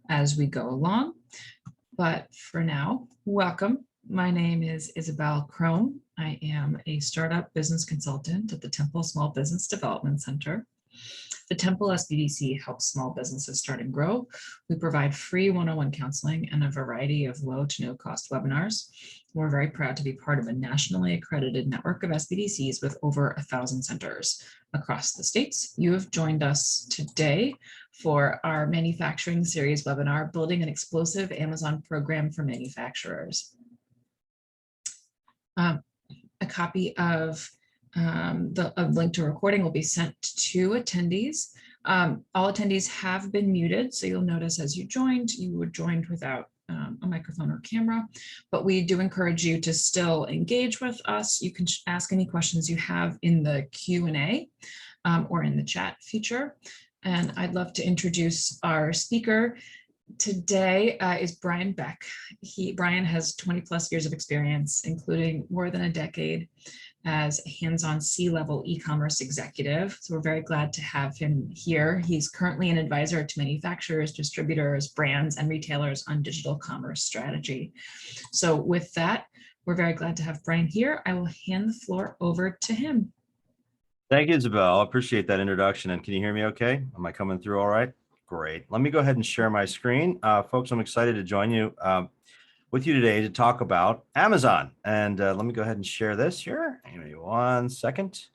as we go along. But for now, welcome. My name is Isabel Krome. I am a startup business consultant at the Temple Small Business Development Center. The Temple SBDC helps small businesses start and grow. We provide free one-on-one counseling and a variety of low to no cost webinars. We're very proud to be part of a nationally accredited network of SBDCs with over 1,000 centers across the states. You have joined us today for our manufacturing series webinar, Building an Explosive Amazon Program for Manufacturers. A copy of the link to recording will be sent to attendees. All attendees have been muted, so you'll notice as you were joined without a microphone or camera, but we do encourage you to still engage with us. You can ask any questions you have in the Q&A or in the chat feature. And I'd love to introduce our speaker today is Brian Beck. Brian has 20 plus years of experience, including more than a decade as a hands-on C-level e-commerce executive. So we're very glad to have him here. He's currently an advisor to manufacturers, distributors, brands, and retailers on digital commerce strategy. So with that, we're very glad to have Brian here. I will hand the floor over to him. Thank you, Isabel. I appreciate that introduction. And can you hear me okay? Am I coming through all right? Great. Let me go ahead and share my screen. Folks, I'm excited to join you with you today to talk about Amazon. And let me go ahead and share this here. Give me 1 second.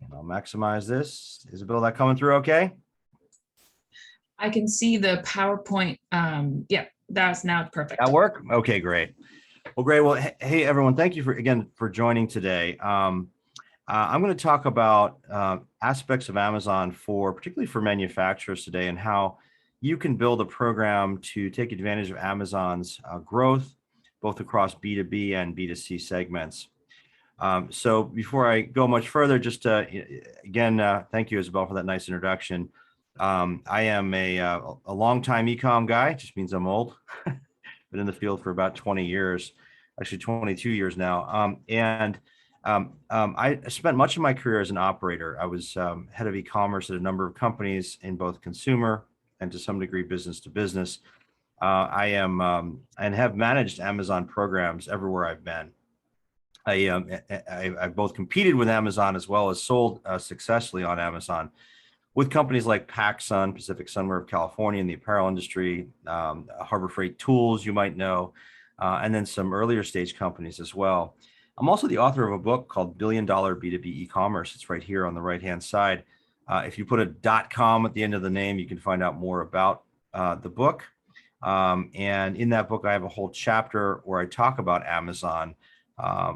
And I'll maximize this. Isabel, that coming through okay? I can see the PowerPoint. Yeah, that's now perfect. That work? Okay, great. Well, great. Well, hey, everyone. Thank you for joining today. I'm going to talk about aspects of Amazon particularly for manufacturers today, and how you can build a program to take advantage of Amazon's growth, both across B2B and B2C segments. So before I go much further, just again, thank you, Isabel, for that nice introduction. I am a longtime e-com guy, just means I'm old. Been in the field for about 20 years, actually 22 years now. I spent much of my career as an operator. I was head of e-commerce at a number of companies in both consumer and to some degree business to business. I am and have managed Amazon programs everywhere I've been. I've both competed with Amazon as well as sold successfully on Amazon with companies like PacSun, Pacific Sunwear of California in the apparel industry, Harbor Freight Tools, you might know, and then some earlier stage companies as well. I'm also the author of a book called $1 Billion B2B E-commerce. It's right here on the right-hand side. If you put a .com at the end of the name, you can find out more about the book. And in that book, I have a whole chapter where I talk about Amazon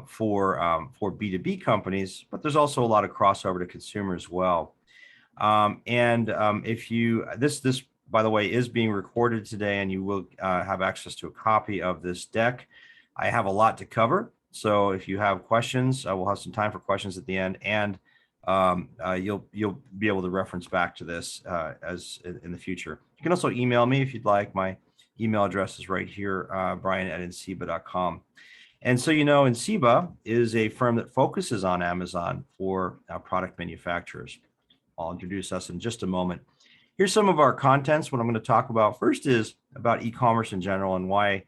for B2B companies, but there's also a lot of crossover to consumer as well. If you, this, by the way, is being recorded today, and you will have access to a copy of this deck. I have a lot to cover. So if you have questions, we'll have some time for questions at the end, and you'll be able to reference back to this as in the future. You can also email me if you'd like. My email address is right here, brian@inceba.com. And so, you know, Inceba is a firm that focuses on Amazon for product manufacturers. I'll introduce us in just a moment. Here's some of our contents. What I'm going to talk about first is about e-commerce in general, and why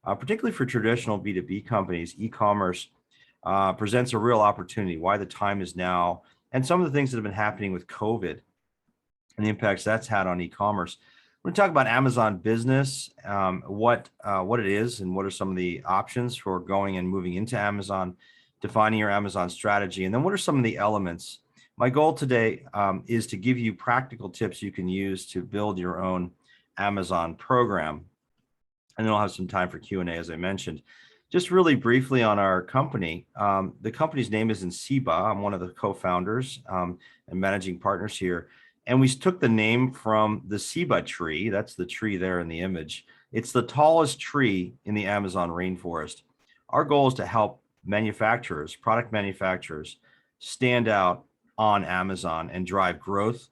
particularly for traditional B2B companies, e-commerce presents a real opportunity, why the time is now, and some of the things that have been happening with COVID and the impacts that's had on e-commerce. We're going to talk about Amazon Business, what it is, and what are some of the options for going and moving into Amazon, defining your Amazon strategy, and then what are some of the elements. My goal today is to give you practical tips you can use to build your own Amazon program. And then I'll have some time for Q&A, as I mentioned. Just really briefly on our company, the company's name is Inceba. I'm one of the co-founders and managing partners here. And we took the name from the ceiba tree. That's the tree there in the image. It's the tallest tree in the Amazon rainforest. Our goal is to help manufacturers, product manufacturers, stand out on Amazon and drive growth,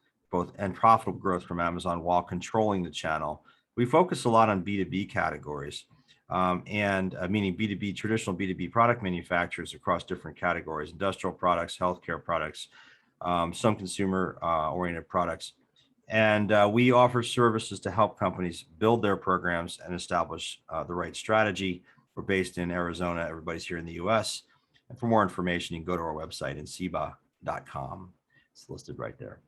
and profitable growth from Amazon while controlling the channel. We focus a lot on B2B categories, meaning B2B, traditional B2B product manufacturers across different categories, industrial products, healthcare products, some consumer oriented products. And we offer services to help companies build their programs and establish the right strategy. We're based in Arizona. Everybody's here in the US. And for more information, you can go to our website, inceba.com. It's listed right there.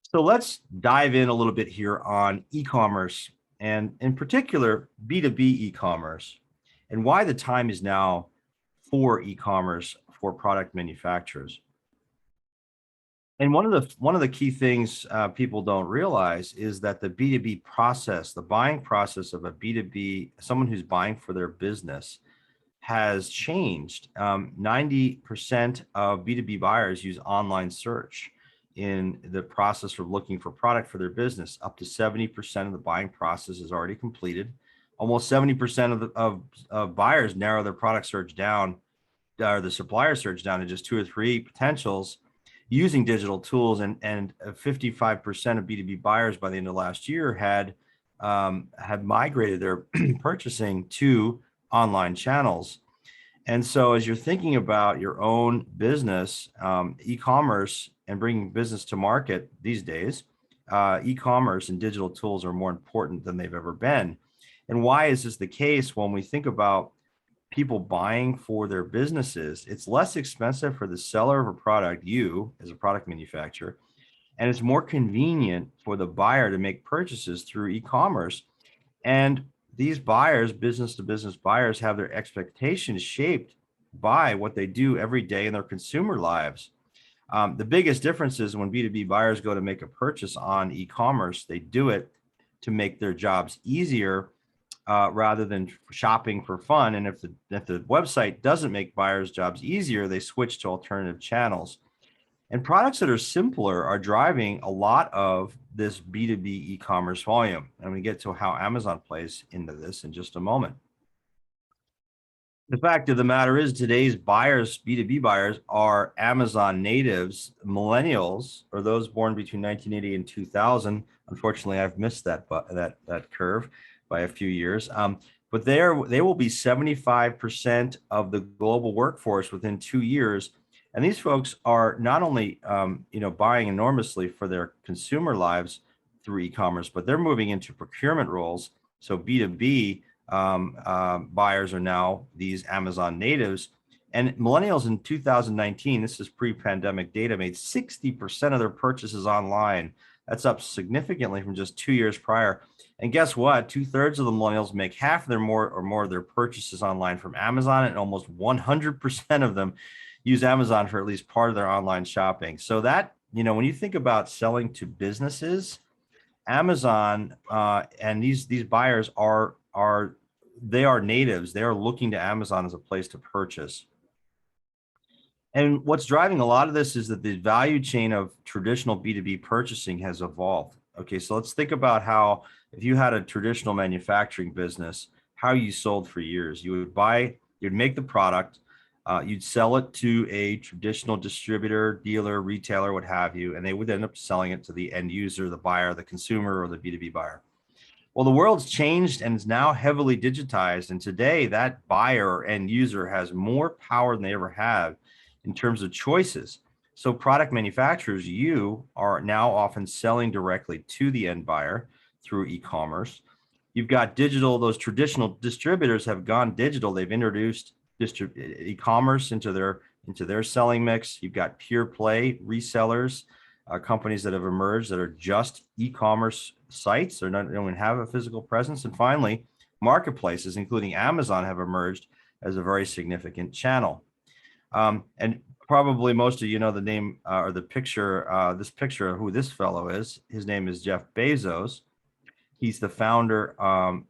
So let's dive in a little bit here on e-commerce, and in particular, B2B e-commerce, and why the time is now for e-commerce for product manufacturers. And one of the key things people don't realize is that the B2B process, the buying process of a B2B, someone who's buying for their business, has changed. 90% of B2B buyers use online search in the process of looking for product for their business. Up to 70% of the buying process is already completed. Almost 70% of buyers narrow their product search down, or the supplier search down, to just 2 or 3 potentials using digital tools. And 55% of B2B buyers by the end of last year had migrated their purchasing to online channels. And so as you're thinking about your own business, e-commerce, and bringing business to market these days, e-commerce and digital tools are more important than they've ever been. And why is this the case? When we think about people buying for their businesses, it's less expensive for the seller of a product, you as a product manufacturer, and it's more convenient for the buyer to make purchases through e-commerce. And these buyers, business to business buyers, have their expectations shaped by what they do every day in their consumer lives. The biggest difference is when B2B buyers go to make a purchase on e-commerce, they do it to make their jobs easier rather than shopping for fun. And if the website doesn't make buyers' jobs easier, they switch to alternative channels. And products that are simpler are driving a lot of this B2B e-commerce volume. And we get to how Amazon plays into this in just a moment. The fact of the matter is, today's buyers, B2B buyers, are Amazon natives, millennials, or those born between 1980 and 2000. Unfortunately, I've missed that curve by a few years. But they will be 75% of the global workforce within 2 years. And these folks are not only buying enormously for their consumer lives through e-commerce, but they're moving into procurement roles. So B2B buyers are now these Amazon natives. And millennials in 2019, this is pre-pandemic data, made 60% of their purchases online. That's up significantly from just 2 years prior. And guess what? 2/3 of the millennials make half of their more of their purchases online from Amazon, and almost 100% of them use Amazon for at least part of their online shopping. So that, when you think about selling to businesses, Amazon and these buyers are natives. They are looking to Amazon as a place to purchase. And what's driving a lot of this is that the value chain of traditional B2B purchasing has evolved. Okay, so let's think about how, if you had a traditional manufacturing business, how you sold for years. You'd make the product, you'd sell it to a traditional distributor, dealer, retailer, what have you, and they would end up selling it to the end user, the buyer, the consumer, or the B2B buyer. Well, the world's changed and is now heavily digitized. And today that buyer or end user has more power than they ever have in terms of choices. So product manufacturers, you are now often selling directly to the end buyer through e-commerce. You've got digital, those traditional distributors have gone digital. They've introduced e-commerce into their selling mix. You've got pure play resellers, companies that have emerged that are just e-commerce sites. They don't even have a physical presence. And finally, marketplaces, including Amazon, have emerged as a very significant channel. And probably most of you know the name or the picture, this picture of who this fellow is. His name is Jeff Bezos. He's the founder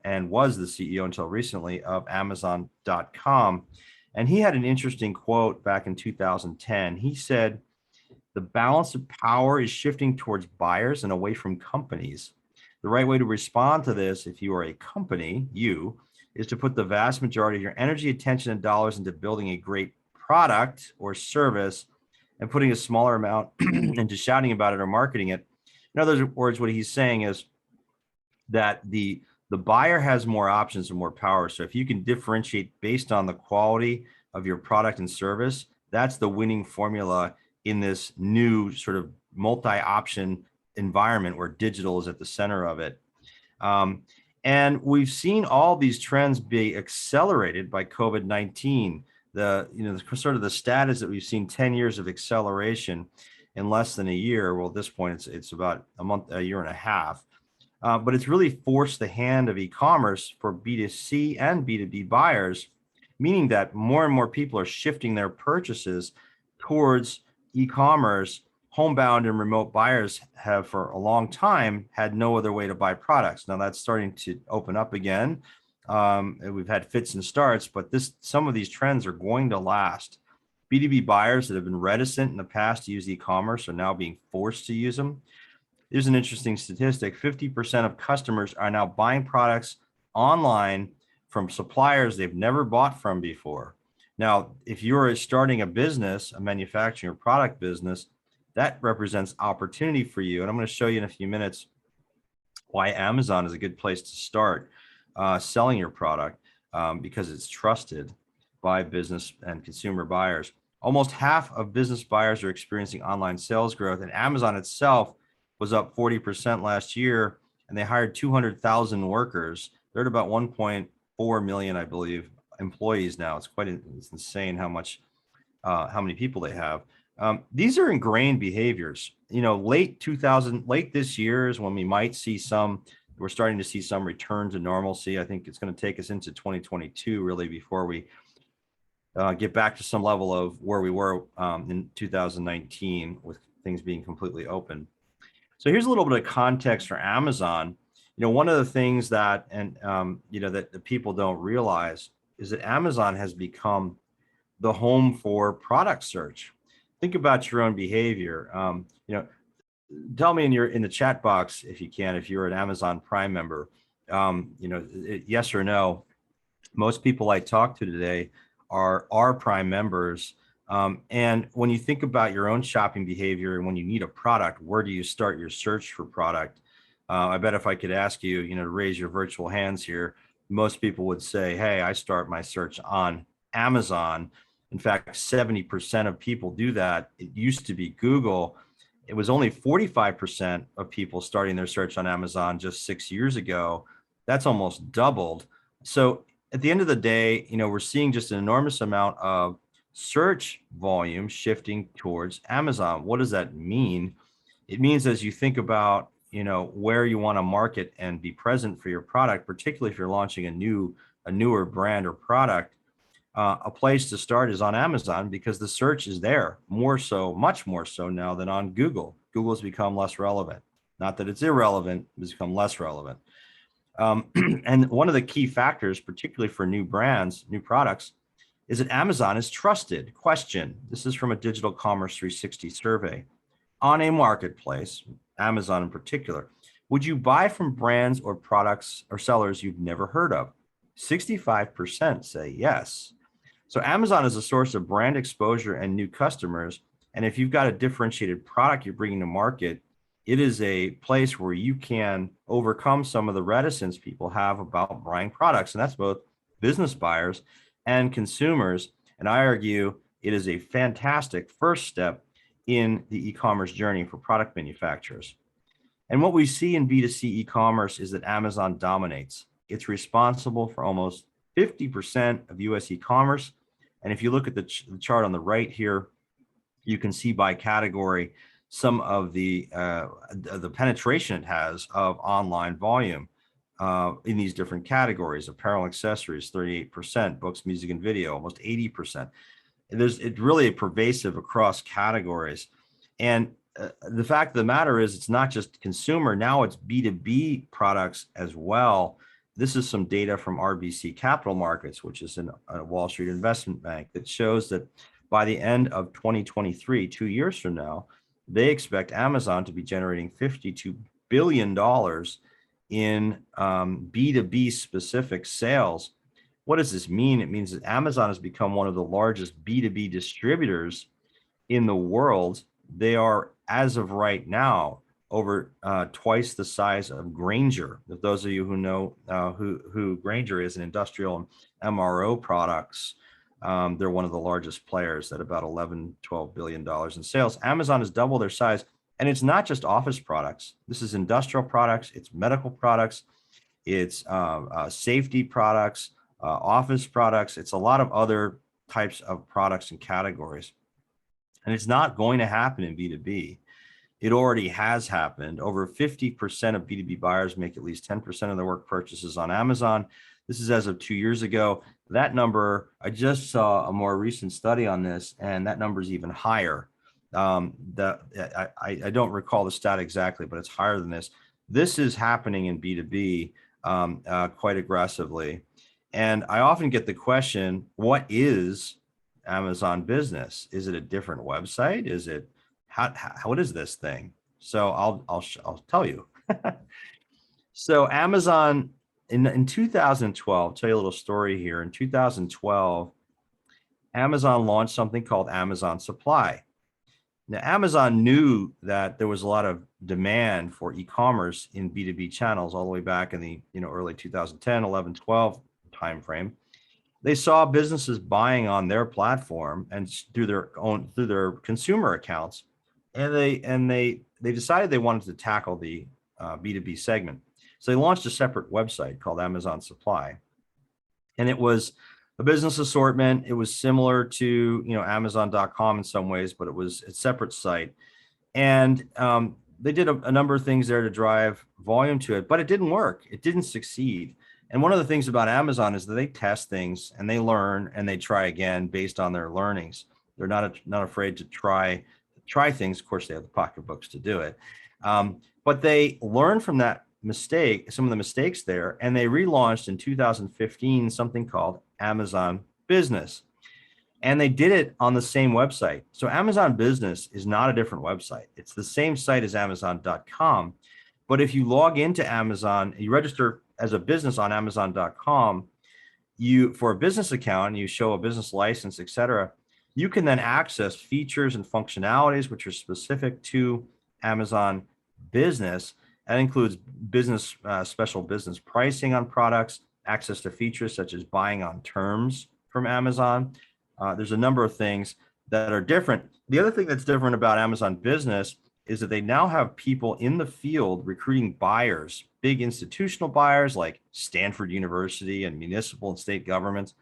and was the CEO until recently of Amazon.com. And he had an interesting quote back in 2010. He said, "The balance of power is shifting towards buyers and away from companies. The right way to respond to this, if you are a company, is to put the vast majority of your energy, attention, and dollars into building a great product or service and putting a smaller amount into shouting about it or marketing it." In other words, what he's saying is that the buyer has more options and more power. So if you can differentiate based on the quality of your product and service, that's the winning formula in this new sort of multi-option environment where digital is at the center of it. And we've seen all these trends be accelerated by COVID-19. The sort of the status that we've seen 10 years of acceleration in less than a year. Well, at this point, it's about a year and a half. But it's really forced the hand of e-commerce for B2C and B2B buyers, meaning that more and more people are shifting their purchases towards e-commerce. Homebound and remote buyers have for a long time had no other way to buy products. Now that's starting to open up again. And we've had fits and starts, but some of these trends are going to last. B2B buyers that have been reticent in the past to use e-commerce are now being forced to use them. There's an interesting statistic. 50% of customers are now buying products online from suppliers they've never bought from before. Now, if you're starting a business, a manufacturing or product business, that represents opportunity for you. And I'm going to show you in a few minutes why Amazon is a good place to start selling your product because it's trusted by business and consumer buyers. Almost half of business buyers are experiencing online sales growth, and Amazon itself was up 40% last year, and they hired 200,000 workers. They're at about 1.4 million, I believe, employees now. It's insane how many people they have. These are ingrained behaviors. Late this year is when we're starting to see some return to normalcy. I think it's going to take us into 2022 really before we get back to some level of where we were in 2019 with things being completely open. So here's a little bit of context for Amazon. One of the things that that the people don't realize is that Amazon has become the home for product search. Think about your own behavior. Tell me in the chat box if you can, if you're an Amazon Prime member, yes or no. Most people I talk to today are Prime members. And when you think about your own shopping behavior and when you need a product, where do you start your search for product? I bet if I could ask you, to raise your virtual hands here, most people would say, hey, I start my search on Amazon. In fact, 70% of people do that. It used to be Google. It was only 45% of people starting their search on Amazon just 6 years ago. That's almost doubled. So at the end of the day, we're seeing just an enormous amount of search volume shifting towards Amazon. What does that mean? It means as you think about, where you want to market and be present for your product, particularly if you're launching a newer brand or product, a place to start is on Amazon because the search is there much more so now than on Google. Google's become less relevant. Not that it's irrelevant, it's become less relevant. And one of the key factors, particularly for new brands, new products, is that Amazon is trusted. Question, this is from a Digital Commerce 360 survey. On a marketplace, Amazon in particular, would you buy from brands or products or sellers you've never heard of? 65% say yes. So Amazon is a source of brand exposure and new customers. And if you've got a differentiated product you're bringing to market, it is a place where you can overcome some of the reticence people have about buying products. And that's both business buyers and consumers. And I argue it is a fantastic first step in the e-commerce journey for product manufacturers. And what we see in B2C e-commerce is that Amazon dominates. It's responsible for almost 50% of US e-commerce. And if you look at the chart on the right here, you can see by category some of the penetration it has of online volume in these different categories. Apparel, accessories, 38%, books, music, and video, almost 80%. It's really pervasive across categories. And the fact of the matter is it's not just consumer, now it's B2B products as well. This is some data from RBC Capital Markets, which is a Wall Street investment bank, that shows that by the end of 2023, 2 years from now, they expect Amazon to be generating $52 billion in B2B specific sales. What does this mean? It means that Amazon has become one of the largest B2B distributors in the world. They are, as of right now, over twice the size of Grainger. If those of you who know who Grainger is in industrial and MRO products, they're one of the largest players at about $11, $12 billion in sales. Amazon has doubled their size And it's not just office products. This is industrial products, it's medical products, it's safety products, office products. It's a lot of other types of products and categories. And it's not going to happen in B2B. It already has happened. Over 50% of B2B buyers make at least 10% of their work purchases on Amazon. This is as of 2 years ago. That number, I just saw a more recent study on this, and that number is even higher. I don't recall the stat exactly, but it's higher than this. This is happening in B2B quite aggressively. And I often get the question, what is Amazon Business? Is it a different website? Is it, what is this thing? So I'll tell you. So Amazon in 2012, I'll tell you a little story here. In 2012, Amazon launched something called Amazon Supply. Now, Amazon knew that there was a lot of demand for e-commerce in B2B channels all the way back in the early 2010, 11, 12 timeframe. They saw businesses buying on their platform and through their consumer accounts, and they decided they wanted to tackle the B2B segment. So they launched a separate website called Amazon Supply, and it was a business assortment. It was similar to Amazon.com in some ways, but it was a separate site. And they did a number of things there to drive volume to it, but it didn't work. It didn't succeed. And one of the things about Amazon is that they test things and they learn and they try again based on their learnings. They're not afraid to try things. Of course, they have the pocketbooks to do it, but they learn from that mistake, some of the mistakes there, and they relaunched in 2015 something called Amazon Business. And they did it on the same website. So Amazon Business is not a different website. It's the same site as Amazon.com. But if you log into Amazon, you register as a business on Amazon.com, for a business account, you show a business license, et cetera, you can then access features and functionalities which are specific to Amazon Business. That includes special business pricing on products, access to features such as buying on terms from Amazon. There's a number of things that are different. The other thing that's different about Amazon Business is that they now have people in the field recruiting buyers, big institutional buyers like Stanford University and municipal and state governments.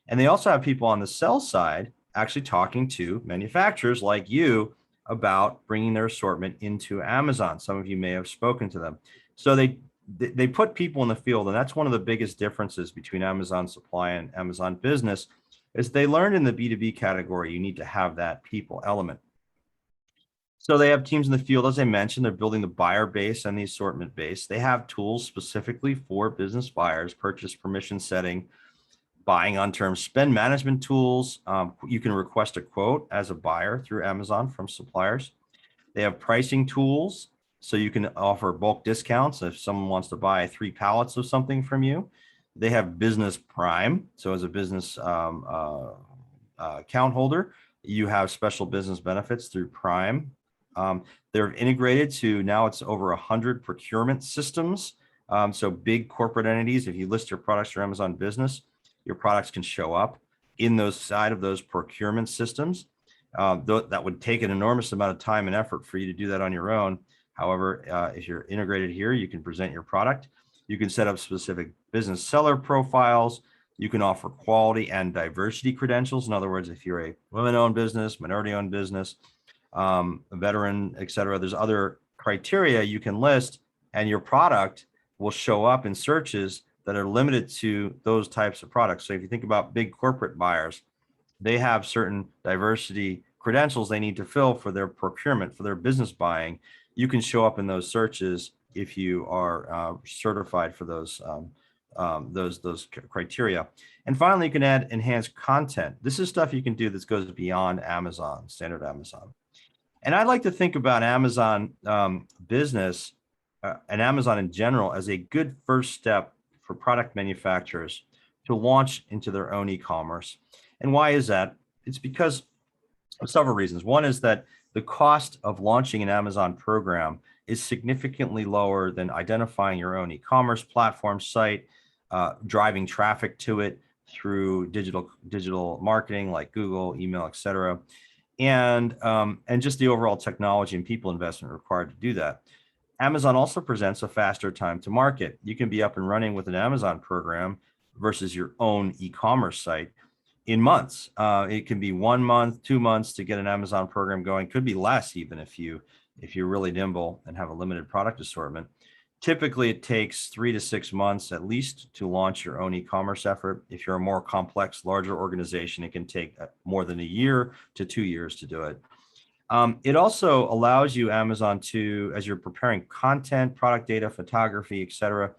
And they also have people on the sell side actually talking to manufacturers like you about bringing their assortment into Amazon. Some of you may have spoken to them. So they put people in the field, and that's one of the biggest differences between Amazon Supply and Amazon Business, is they learned in the B2B category, you need to have that people element. So they have teams in the field, as I mentioned, they're building the buyer base and the assortment base. They have tools specifically for business buyers, purchase permission setting, buying on terms, spend management tools. You can request a quote as a buyer through Amazon from suppliers. They have pricing tools, so you can offer bulk discounts if someone wants to buy 3 pallets of something from you. They have Business Prime, so as a business account holder, you have special business benefits through Prime. They're integrated to, now it's over 100 procurement systems. So big corporate entities, if you list your products through Amazon Business, your products can show up in those side of those procurement systems. That would take an enormous amount of time and effort for you to do that on your own. However, if you're integrated here, you can present your product. You can set up specific business seller profiles. You can offer quality and diversity credentials. In other words, if you're a women-owned business, minority-owned business, a veteran, et cetera, there's other criteria you can list, and your product will show up in searches that are limited to those types of products. So if you think about big corporate buyers, they have certain diversity credentials they need to fill for their procurement, for their business buying. You can show up in those searches if you are certified for those criteria. And finally, you can add enhanced content. This is stuff you can do that goes beyond Amazon, standard Amazon. And I like to think about Amazon Business and Amazon in general as a good first step for product manufacturers to launch into their own e-commerce. And why is that? It's because of several reasons. One is that the cost of launching an Amazon program is significantly lower than identifying your own e-commerce platform site, driving traffic to it through digital marketing like Google, email, et cetera. and just the overall technology and people investment required to do that. Amazon also presents a faster time to market. You can be up and running with an Amazon program versus your own e-commerce site in months. It can be 1 month, 2 months to get an Amazon program going. Could be less even if you're really nimble and have a limited product assortment. Typically, it takes 3 to 6 months at least to launch your own e-commerce effort. If you're a more complex, larger organization, it can take more than a year to 2 years to do it. It also allows you, Amazon, to, as you're preparing content, product data, photography, etc.,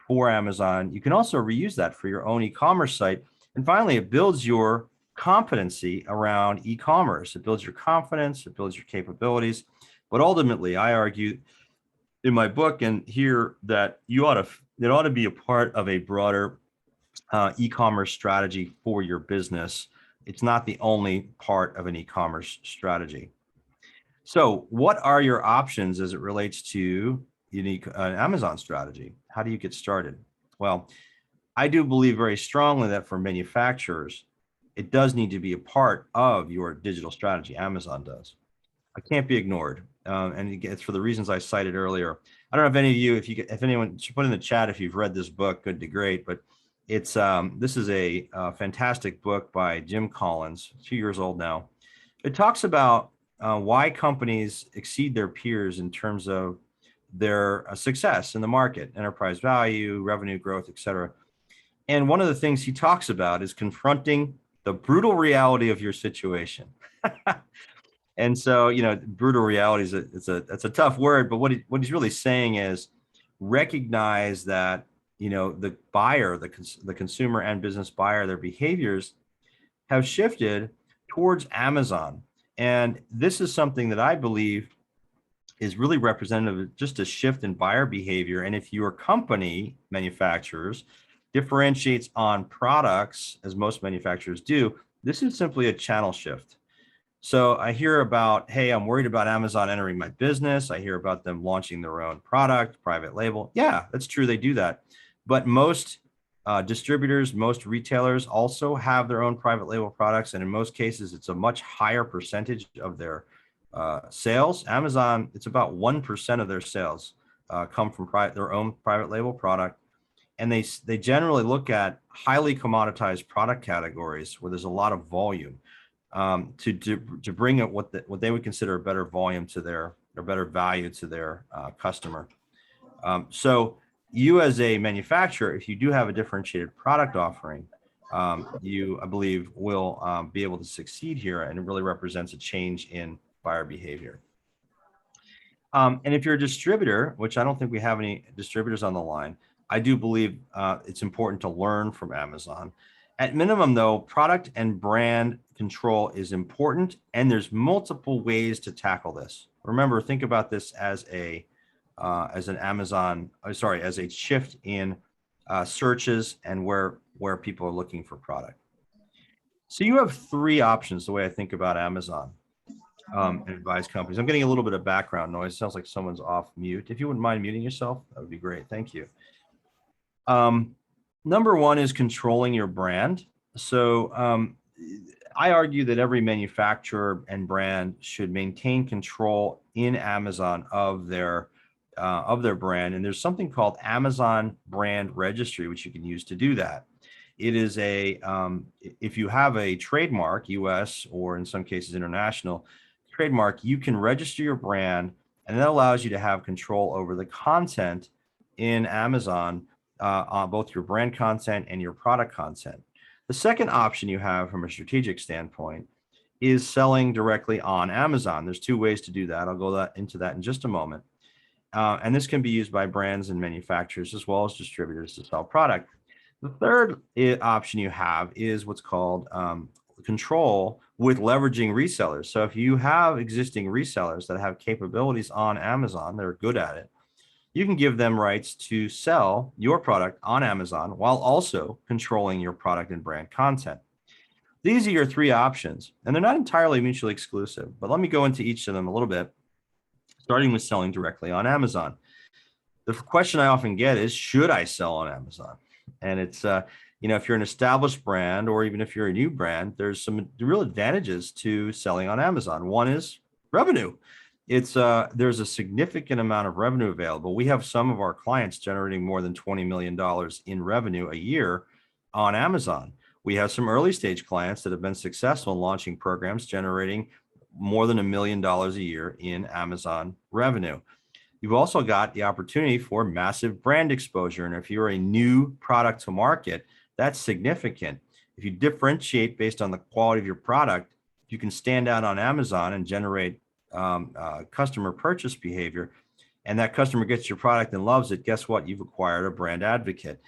for Amazon, you can also reuse that for your own e-commerce site. And finally, it builds your competency around e-commerce. It builds your confidence, it builds your capabilities. But ultimately, I argue in my book and here that it ought to be a part of a broader e-commerce strategy for your business. It's not the only part of an e-commerce strategy. So what are your options as it relates to unique Amazon strategy? How do you get started? Well, I do believe very strongly that for manufacturers, it does need to be a part of your digital strategy. Amazon does. It can't be ignored. And it's for the reasons I cited earlier. I don't know if any of you, if anyone should put in the chat if you've read this book, good to great. But it's this is a fantastic book by Jim Collins, 2 years old now. It talks about why companies exceed their peers in terms of their success in the market, enterprise value, revenue growth, et cetera. And one of the things he talks about is confronting the brutal reality of your situation. And so, brutal reality is that's a tough word, but what he's really saying is recognize that, the buyer, the consumer and business buyer, their behaviors have shifted towards Amazon. And this is something that I believe is really representative of just a shift in buyer behavior. And if your company, manufacturers, differentiates on products, as most manufacturers do, this is simply a channel shift. So I hear about, hey, I'm worried about Amazon entering my business. I hear about them launching their own product, private label. Yeah, that's true. They do that. But most distributors, most retailers also have their own private label products. And in most cases, it's a much higher percentage of their sales. Amazon, it's about 1% of their sales come from their own private label product. And they generally look at highly commoditized product categories where there's a lot of volume to bring it what they would consider a better volume to their, or better value to their customer. So you as a manufacturer, if you do have a differentiated product offering, you, I believe, will be able to succeed here, and it really represents a change in buyer behavior. And if you're a distributor, which I don't think we have any distributors on the line, I do believe it's important to learn from Amazon. At minimum, though, product and brand control is important, and there's multiple ways to tackle this. Remember, think about this as an Amazon, as a shift in searches and where people are looking for product. So you have 3 options the way I think about Amazon and advise companies. I'm getting a little bit of background noise. It sounds like someone's off mute. If you wouldn't mind muting yourself, that would be great. Thank you. Number 1 is controlling your brand. So I argue that every manufacturer and brand should maintain control in Amazon of their brand. And there's something called Amazon Brand Registry, which you can use to do that. It is if you have a trademark, US or in some cases international trademark, you can register your brand, and that allows you to have control over the content in Amazon on both your brand content and your product content. The second option you have from a strategic standpoint is selling directly on Amazon. There's 2 ways to do that. I'll go into that in just a moment. And this can be used by brands and manufacturers as well as distributors to sell product. The third option you have is what's called control with leveraging resellers. So if you have existing resellers that have capabilities on Amazon, they're good at it, you can give them rights to sell your product on Amazon while also controlling your product and brand content. These are your 3 options, and they're not entirely mutually exclusive, but let me go into each of them a little bit, starting with selling directly on Amazon. The question I often get is, should I sell on Amazon? And it's, if you're an established brand, or even if you're a new brand, there's some real advantages to selling on Amazon. One is revenue. There's a significant amount of revenue available. We have some of our clients generating more than $20 million in revenue a year on Amazon. We have some early stage clients that have been successful in launching programs generating more than $1 million a year in Amazon revenue. You've also got the opportunity for massive brand exposure. And if you're a new product to market, that's significant. If you differentiate based on the quality of your product, you can stand out on Amazon and generate customer purchase behavior, and that customer gets your product and loves it. Guess what? You've acquired a brand advocate.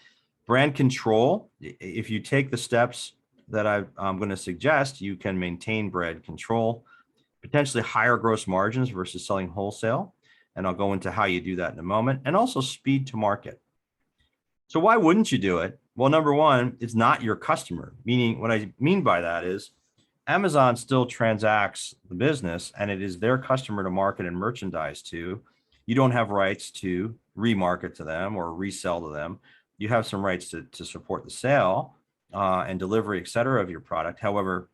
Brand control, if you take the steps that I'm going to suggest, you can maintain brand control, potentially higher gross margins versus selling wholesale. And I'll go into how you do that in a moment, and also speed to market. So why wouldn't you do it? Well, number one, it's not your customer. Meaning, what I mean by that is Amazon still transacts the business, and it is their customer to market and merchandise to. You don't have rights to remarket to them or resell to them. You have some rights to support the sale and delivery, et cetera, of your product. However,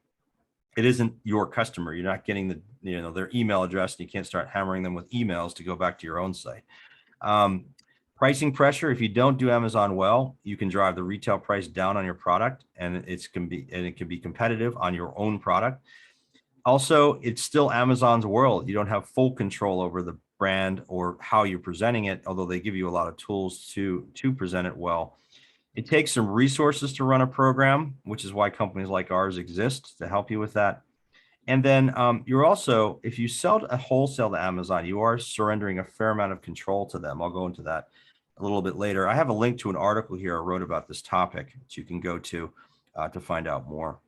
it isn't your customer. You're not getting their email address, and you can't start hammering them with emails to go back to your own site. Pricing pressure. If you don't do Amazon well, you can drive the retail price down on your product, and it can be competitive on your own product. Also, it's still Amazon's world. You don't have full control over the brand or how you're presenting it, although they give you a lot of tools to present it well. It takes some resources to run a program, which is why companies like ours exist to help you with that. And then you're also, if you sell a wholesale to Amazon, you are surrendering a fair amount of control to them. I'll go into that a little bit later. I have a link to an article here I wrote about this topic that you can go to find out more.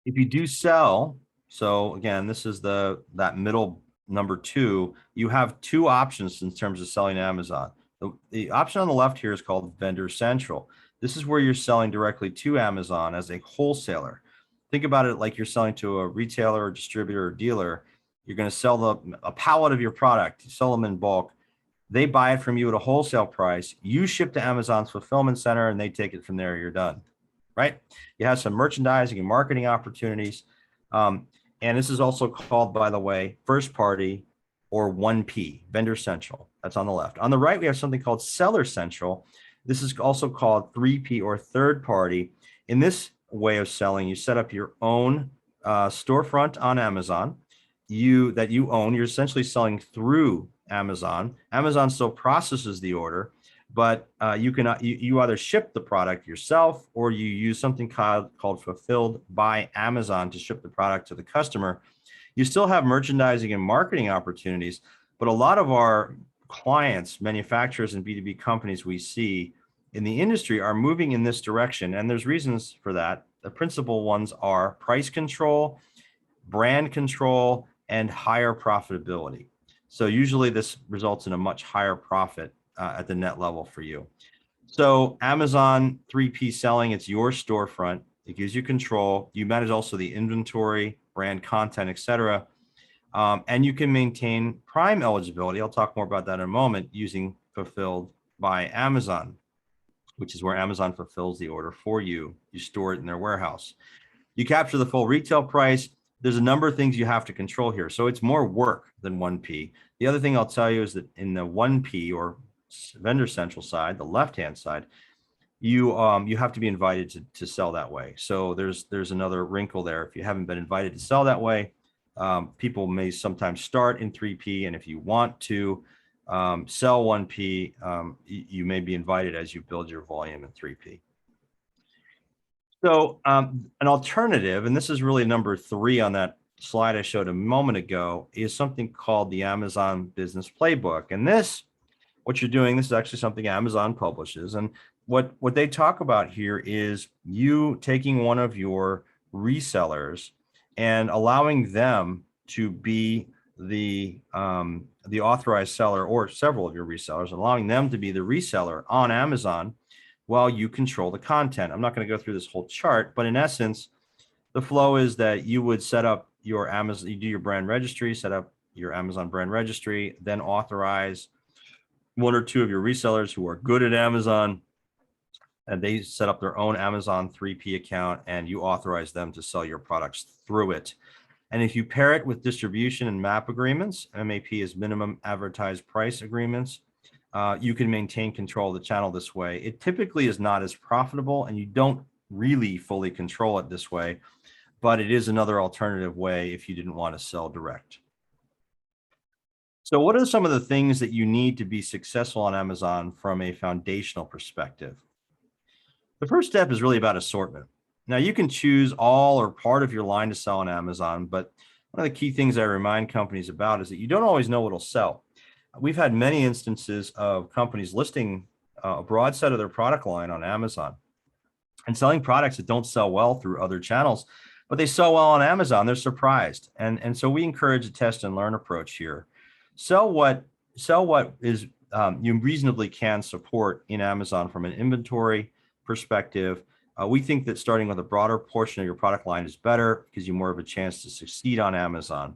If you do sell, so again, this is that middle number 2, you have 2 options in terms of selling to Amazon. The option on the left here is called Vendor Central. This is where you're selling directly to Amazon as a wholesaler. Think about it like you're selling to a retailer or distributor or dealer. You're going to sell a pallet of your product. You sell them in bulk. They buy it from you at a wholesale price. You ship to Amazon's fulfillment center, and they take it from there. You're done, right? You have some merchandising and marketing opportunities. And this is also called, by the way, first party or 1P, Vendor Central. That's on the left. On the right, we have something called Seller Central. This is also called 3P or third party. In this way of selling, you set up your own storefront on Amazon that you own. You're essentially selling through Amazon. Amazon still processes the order, but you either ship the product yourself, or you use something called Fulfilled by Amazon to ship the product to the customer. You still have merchandising and marketing opportunities, but a lot of our clients, manufacturers, and B2B companies we see in the industry are moving in this direction, and there's reasons for that. The principal ones are price control, brand control, and higher profitability. So usually this results in a much higher profit at the net level for you. So Amazon 3P selling, it's your storefront. It gives you control. You manage also the inventory, brand content, et cetera. And you can maintain Prime eligibility. I'll talk more about that in a moment, using Fulfilled by Amazon, which is where Amazon fulfills the order for you. You store it in their warehouse. You capture the full retail price. There's a number of things you have to control here. So it's more work than 1P. The other thing I'll tell you is that in the 1P or Vendor Central side, the left-hand side, you have to be invited to sell that way. So there's another wrinkle there. If you haven't been invited to sell that way, people may sometimes start in 3P, and if you want to sell 1P, you may be invited as you build your volume in 3P. So an alternative, and this is really number 3 on that slide I showed a moment ago, is something called the Amazon Business Playbook. And what you're doing, this is actually something Amazon publishes. And what they talk about here is you taking one of your resellers and allowing them to be the authorized seller, or several of your resellers, allowing them to be the reseller on Amazon while you control the content. I'm not going to go through this whole chart, but in essence, the flow is that you would set up your Amazon, you do your brand registry, set up your Amazon brand registry, then authorize 1 or 2 of your resellers who are good at Amazon, and they set up their own Amazon 3P account, and you authorize them to sell your products through it. And if you pair it with distribution and MAP agreements, MAP is minimum advertised price agreements, you can maintain control of the channel this way. It typically is not as profitable, and you don't really fully control it this way, but it is another alternative way if you didn't want to sell direct. So what are some of the things that you need to be successful on Amazon from a foundational perspective? The first step is really about assortment. Now, you can choose all or part of your line to sell on Amazon, but one of the key things I remind companies about is that you don't always know what'll sell. We've had many instances of companies listing a broad set of their product line on Amazon and selling products that don't sell well through other channels, but they sell well on Amazon. They're surprised. And so we encourage a test and learn approach here. Sell what is you reasonably can support in Amazon from an inventory perspective. We think that starting with a broader portion of your product line is better because you more of a chance to succeed on Amazon.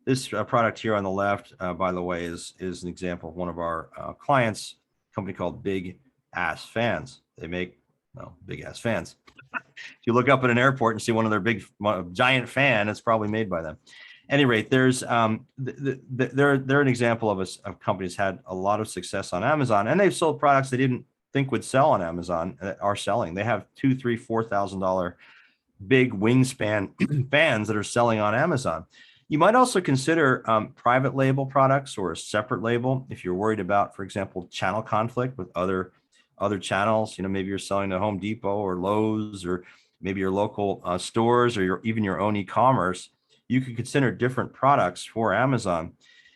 This product here on the left, by the way, is an example of one of our clients, a company called Big Ass Fans. They make, well, big ass fans. If you look up at an airport and see one of their giant fan, it's probably made by them. At any rate, there's they're an example of a company that's had a lot of success on Amazon, and they've sold products they didn't think would sell on Amazon that are selling. They have $2,000, $3,000, $4,000 big wingspan fans that are selling on Amazon. You might also consider private label products or a separate label if you're worried about, for example, channel conflict with other channels. You know, maybe you're selling to Home Depot or Lowe's, or maybe your local stores, or even your own e-commerce. You could consider different products for Amazon.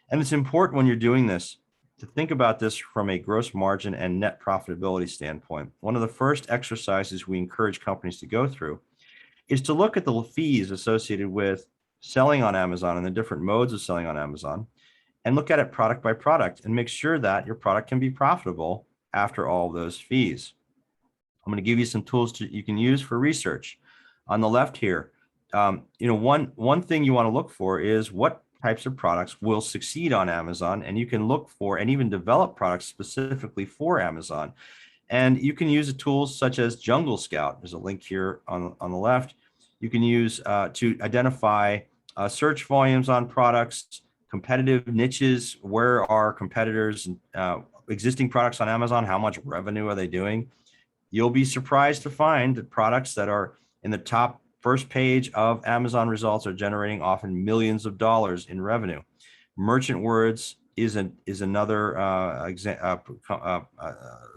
And it's important when you're doing this to think about this from a gross margin and net profitability standpoint. One of the first exercises we encourage companies to go through is to look at the fees associated with selling on Amazon and the different modes of selling on Amazon, and look at it product by product and make sure that your product can be profitable after all those fees. I'm going to give you some tools you can use for research. On the left here, one thing you want to look for is what types of products will succeed on Amazon, and you can look for and even develop products specifically for Amazon. And you can use tools such as Jungle Scout. There's a link here on the left. You can use to identify search volumes on products, competitive niches, where are competitors, existing products on Amazon, how much revenue are they doing? You'll be surprised to find that products that are in the top first page of Amazon results are generating often millions of dollars in revenue. Merchant Words is another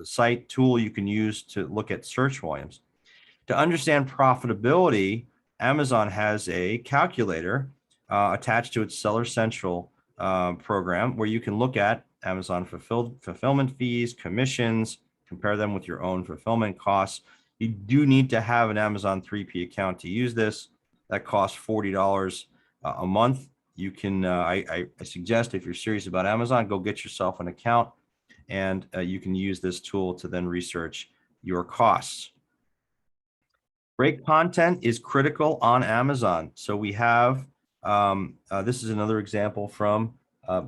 site tool you can use to look at search volumes. To understand profitability, Amazon has a calculator attached to its Seller Central program, where you can look at Amazon fulfillment fees, commissions, compare them with your own fulfillment costs. You do need to have an Amazon 3P account to use this. That costs $40 a month. You can, I suggest, if you're serious about Amazon, go get yourself an account, and you can use this tool to then research your costs. Great content is critical on Amazon. So we have, this is another example from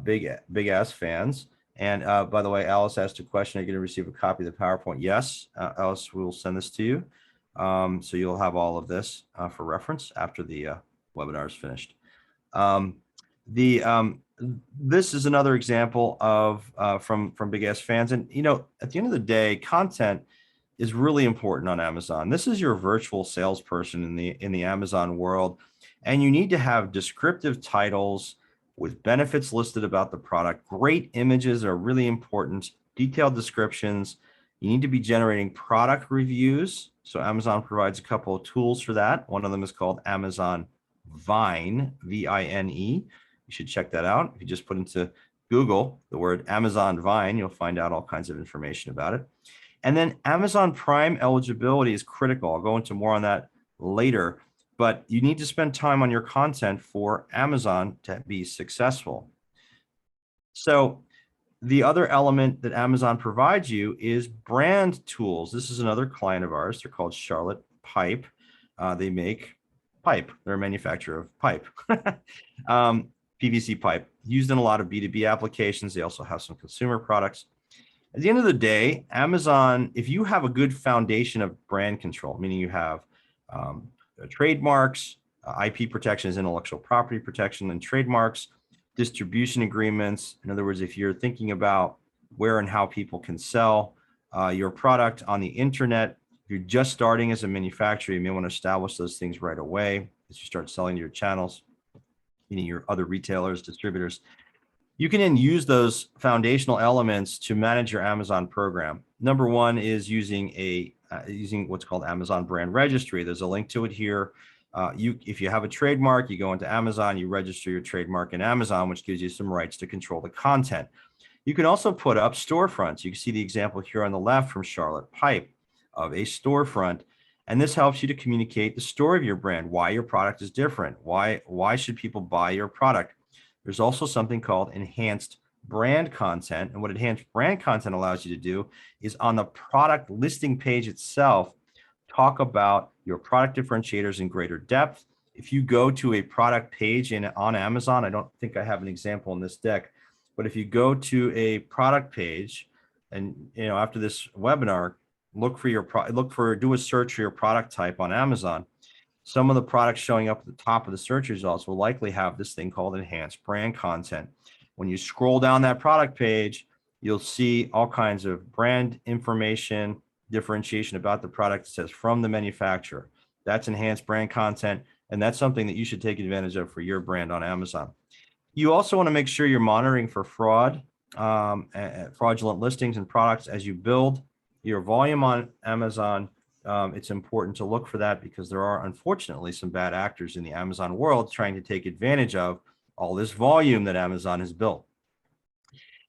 Big Ass Fans. And by the way, Alice asked a question. Are you going to receive a copy of the PowerPoint? Yes, Alice, we will send this to you. So you'll have all of this for reference after the webinar is finished. This is another example of from Big Ass Fans. And, you know, at the end of the day, content is really important on Amazon. This is your virtual salesperson in the Amazon world. And you need to have descriptive titles with benefits listed about the product. Great images are really important, detailed descriptions. You need to be generating product reviews. So Amazon provides a couple of tools for that. One of them is called Amazon Vine, V-I-N-E. You should check that out. If you just put into Google the word Amazon Vine, you'll find out all kinds of information about it. And then Amazon Prime eligibility is critical. I'll go into more on that later. But you need to spend time on your content for Amazon to be successful. So the other element that Amazon provides you is brand tools. This is another client of ours. They're called Charlotte Pipe. They make pipe. They're a manufacturer of pipe, PVC pipe, used in a lot of B2B applications. They also have some consumer products. At the end of the day, Amazon, if you have a good foundation of brand control, meaning you have trademarks, IP protections, intellectual property protection, and trademarks, distribution agreements. In other words, if you're thinking about where and how people can sell your product on the internet, if you're just starting as a manufacturer, you may want to establish those things right away as you start selling to your channels, meaning your other retailers, distributors. You can then use those foundational elements to manage your Amazon program. Number one is using what's called Amazon Brand Registry. There's a link to it here. If you have a trademark, you go into Amazon, you register your trademark in Amazon, which gives you some rights to control the content. You can also put up storefronts. You can see the example here on the left from Charlotte Pipe of a storefront. And this helps you to communicate the story of your brand, why your product is different, why should people buy your product. There's also something called enhanced brand content. And what enhanced brand content allows you to do is on the product listing page itself, talk about your product differentiators in greater depth. If you go to a product page on Amazon, I don't think I have an example in this deck, but if you go to a product page and, after this webinar, do a search for your product type on Amazon. Some of the products showing up at the top of the search results will likely have this thing called enhanced brand content. When you scroll down that product page, you'll see all kinds of brand information, differentiation about the product. It says from the manufacturer. That's enhanced brand content, and that's something that you should take advantage of for your brand on Amazon. You also want to make sure you're monitoring for fraud, fraudulent listings and products as you build your volume on Amazon. It's important to look for that because there are, unfortunately, some bad actors in the Amazon world trying to take advantage of all this volume that Amazon has built.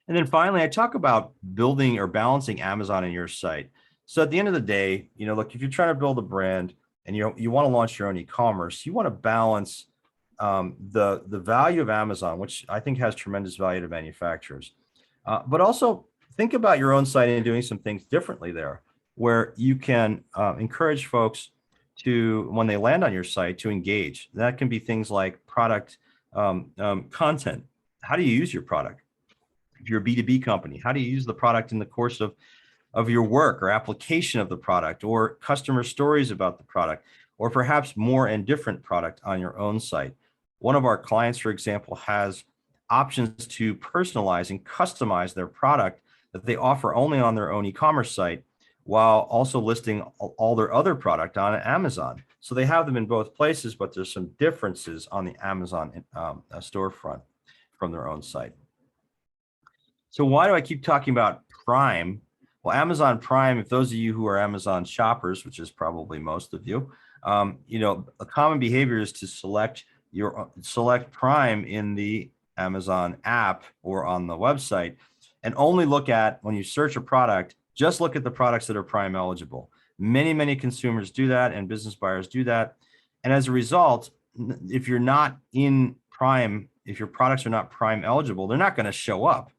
And then finally, I talk about building or balancing Amazon in your site. So at the end of the day, look, if you're trying to build a brand and you want to launch your own e-commerce, you want to balance the value of Amazon, which I think has tremendous value to manufacturers, but also think about your own site and doing some things differently there, where you can encourage folks to, when they land on your site, to engage. That can be things like product content. How do you use your product? If you're a B2B company, how do you use the product in the course of your work or application of the product, or customer stories about the product, or perhaps more and different product on your own site? One of our clients, for example, has options to personalize and customize their product that they offer only on their own e-commerce site, while also listing all their other product on Amazon. So they have them in both places, but there's some differences on the Amazon storefront from their own site. So why do I keep talking about Prime? Well, Amazon Prime, if those of you who are Amazon shoppers, which is probably most of you, a common behavior is to select Prime in the Amazon app or on the website, and only look at, when you search a product, just look at the products that are Prime eligible. Many consumers do that, and business buyers do that. And as a result, if you're not in Prime, if your products are not Prime eligible, they're not going to show up.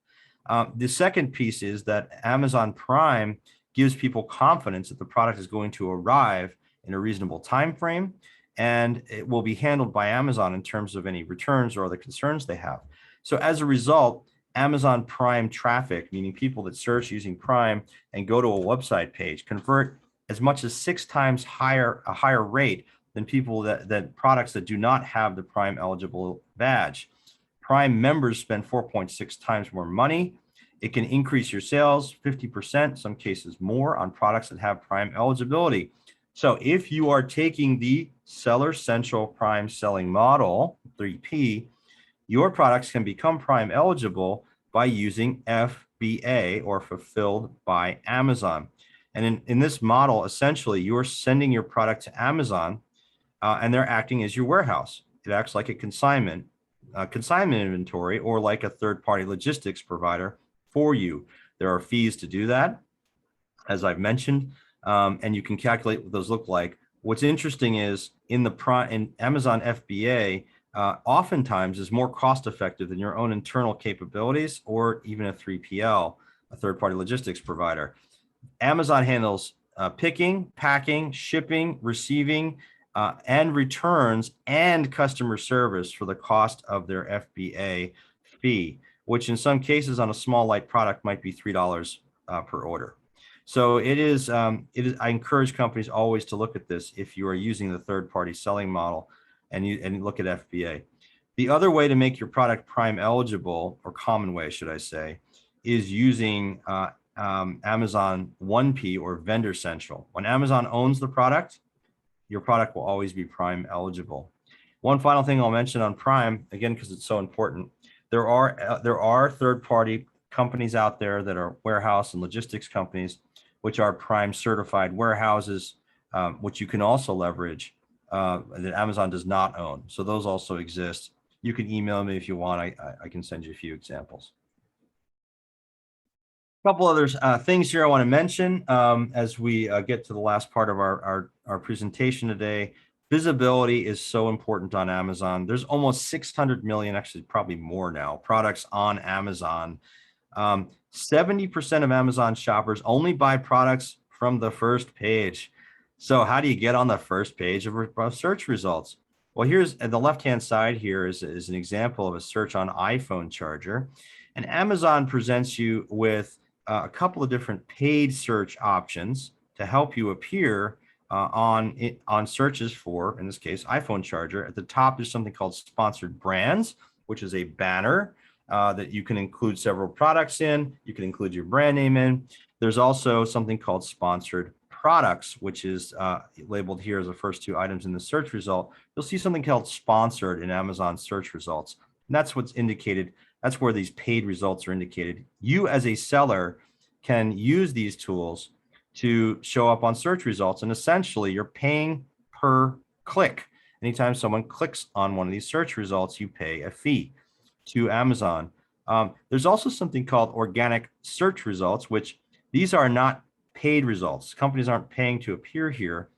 The second piece is that Amazon Prime gives people confidence that the product is going to arrive in a reasonable time frame, and it will be handled by Amazon in terms of any returns or other concerns they have. So as a result, Amazon Prime traffic, meaning people that search using Prime and go to a website page, convert as much as 6 times a higher rate than people that products that do not have the Prime eligible badge. Prime members spend 4.6 times more money. It can increase your sales 50%, some cases more, on products that have Prime eligibility. So if you are taking the Seller Central Prime selling model, 3P, your products can become Prime eligible by using FBA, or Fulfilled by Amazon. And in this model, essentially, you're sending your product to Amazon, and they're acting as your warehouse. It acts like a consignment inventory, or like a third-party logistics provider for you. There are fees to do that, as I've mentioned, and you can calculate what those look like. What's interesting is in Amazon FBA, oftentimes is more cost-effective than your own internal capabilities, or even a 3PL, a third-party logistics provider. Amazon handles picking, packing, shipping, receiving, and returns, and customer service for the cost of their FBA fee, which in some cases on a small light product might be $3 per order. So it is, I encourage companies always to look at this if you are using the third-party selling model and look at FBA. The other way to make your product Prime eligible, or common way, should I say, is using Amazon 1P or Vendor Central. When Amazon owns the product, your product will always be Prime eligible. One final thing I'll mention on Prime, again, because it's so important, there are third-party companies out there that are warehouse and logistics companies, which are Prime certified warehouses, which you can also leverage, that Amazon does not own. So those also exist. You can email me if you want. I can send you a few examples. A couple other things here I want to mention as we get to the last part of our presentation today. Visibility is so important on Amazon. There's almost 600 million, actually probably more now, products on Amazon. 70% of Amazon shoppers only buy products from the first page. So how do you get on the first page of search results? Well, here's at the left-hand side here is an example of a search on iPhone charger. And Amazon presents you with a couple of different paid search options to help you appear on searches for, in this case, iPhone charger. At the top is something called sponsored brands, which is a banner that you can include several products in. You can include your brand name in. There's also something called sponsored products, which is labeled here as the first two items in the search result. You'll see something called sponsored in Amazon search results. And that's what's indicated. That's where these paid results are indicated. You as a seller can use these tools to show up on search results. And essentially you're paying per click. Anytime someone clicks on one of these search results, you pay a fee to Amazon. There's also something called organic search results, which these are not paid results. Companies aren't paying to appear here.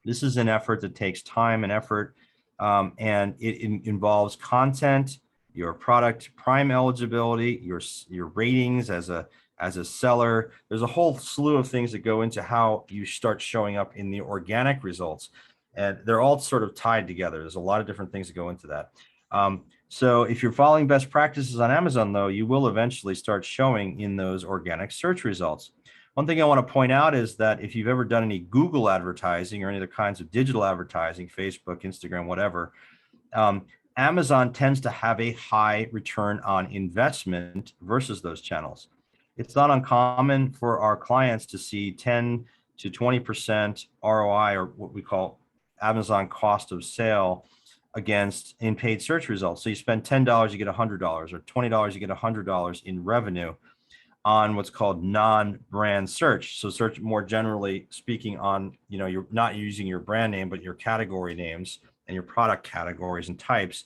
This is an effort that takes time and effort, and it involves content, your product Prime eligibility, your ratings as a seller. There's a whole slew of things that go into how you start showing up in the organic results, and they're all sort of tied together. There's a lot of different things that go into that. So if you're following best practices on Amazon, though, you will eventually start showing in those organic search results. One thing I want to point out is that if you've ever done any Google advertising or any other kinds of digital advertising, Facebook, Instagram, whatever, Amazon tends to have a high return on investment versus those channels. It's not uncommon for our clients to see 10 to 20% ROI, or what we call Amazon cost of sale, against in paid search results. So you spend $10, you get $100, or $20, you get $100 in revenue on what's called non-brand search. So search, more generally speaking, on, you're not using your brand name, but your category names and your product categories and types.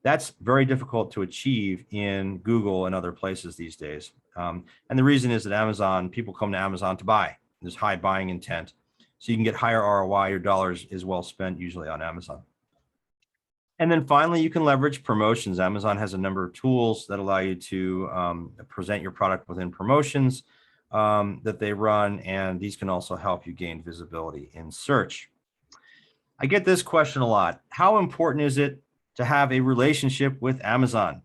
That's very difficult to achieve in Google and other places these days. And the reason is that Amazon, people come to Amazon to buy. There's high buying intent. So you can get higher ROI. Your dollars is well spent usually on Amazon. And then finally, you can leverage promotions. Amazon has a number of tools that allow you to present your product within promotions that they run, and these can also help you gain visibility in search. I get this question a lot. How important is it to have a relationship with Amazon?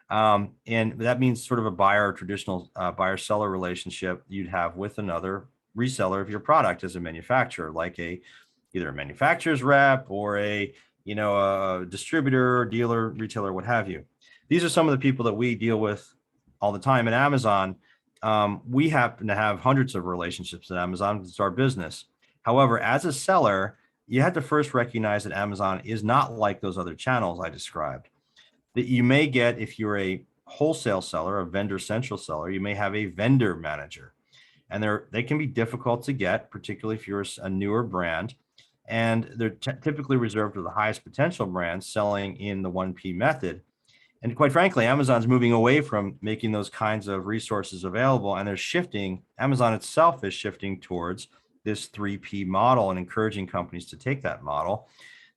And that means sort of a buyer, traditional buyer-seller relationship you'd have with another reseller of your product as a manufacturer, like either a manufacturer's rep or a distributor, dealer, retailer, what have you. These are some of the people that we deal with all the time at Amazon. We happen to have hundreds of relationships at Amazon. It's our business. However, as a seller, you have to first recognize that Amazon is not like those other channels I described. That you may get, if you're a wholesale seller, a vendor central seller, you may have a vendor manager. And they can be difficult to get, particularly if you're a newer brand. And they're typically reserved for the highest potential brands selling in the 1P method. And quite frankly, Amazon's moving away from making those kinds of resources available, and they're shifting. Amazon itself is shifting towards this 3P model and encouraging companies to take that model.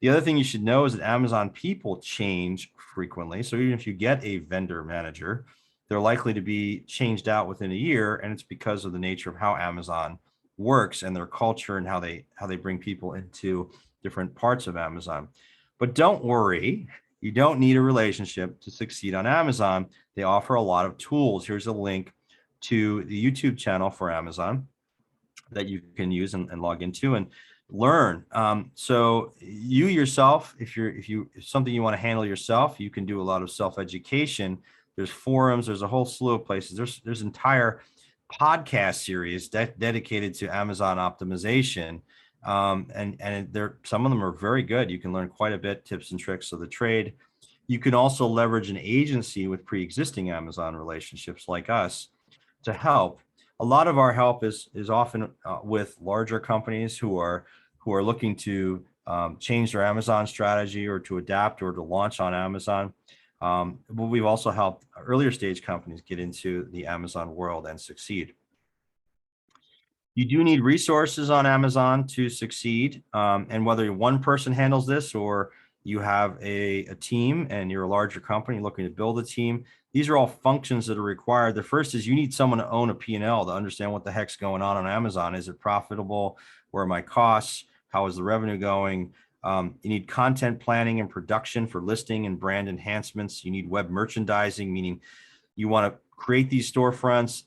The other thing you should know is that Amazon people change frequently. So even if you get a vendor manager, they're likely to be changed out within a year, and it's because of the nature of how Amazon works and their culture and how they bring people into different parts of Amazon. But don't worry, you don't need a relationship to succeed on Amazon. They offer a lot of tools. Here's a link to the YouTube channel for Amazon that you can use and log into and learn. So you yourself, if something you want to handle yourself, you can do a lot of self-education. There's forums, there's a whole slew of places. There's entire podcast series dedicated to Amazon optimization. And some of them are very good. You can learn quite a bit, tips and tricks of the trade. You can also leverage an agency with pre-existing Amazon relationships like us to help. A lot of our help is often with larger companies who are looking to change their Amazon strategy or to adapt or to launch on Amazon. But we've also helped earlier stage companies get into the Amazon world and succeed. You do need resources on Amazon to succeed. And whether one person handles this or you have a team and you're a larger company looking to build a team, these are all functions that are required. The first is you need someone to own a P&L to understand what the heck's going on Amazon. Is it profitable? Where are my costs? How is the revenue going? You need content planning and production for listing and brand enhancements. You need web merchandising, meaning you want to create these storefronts,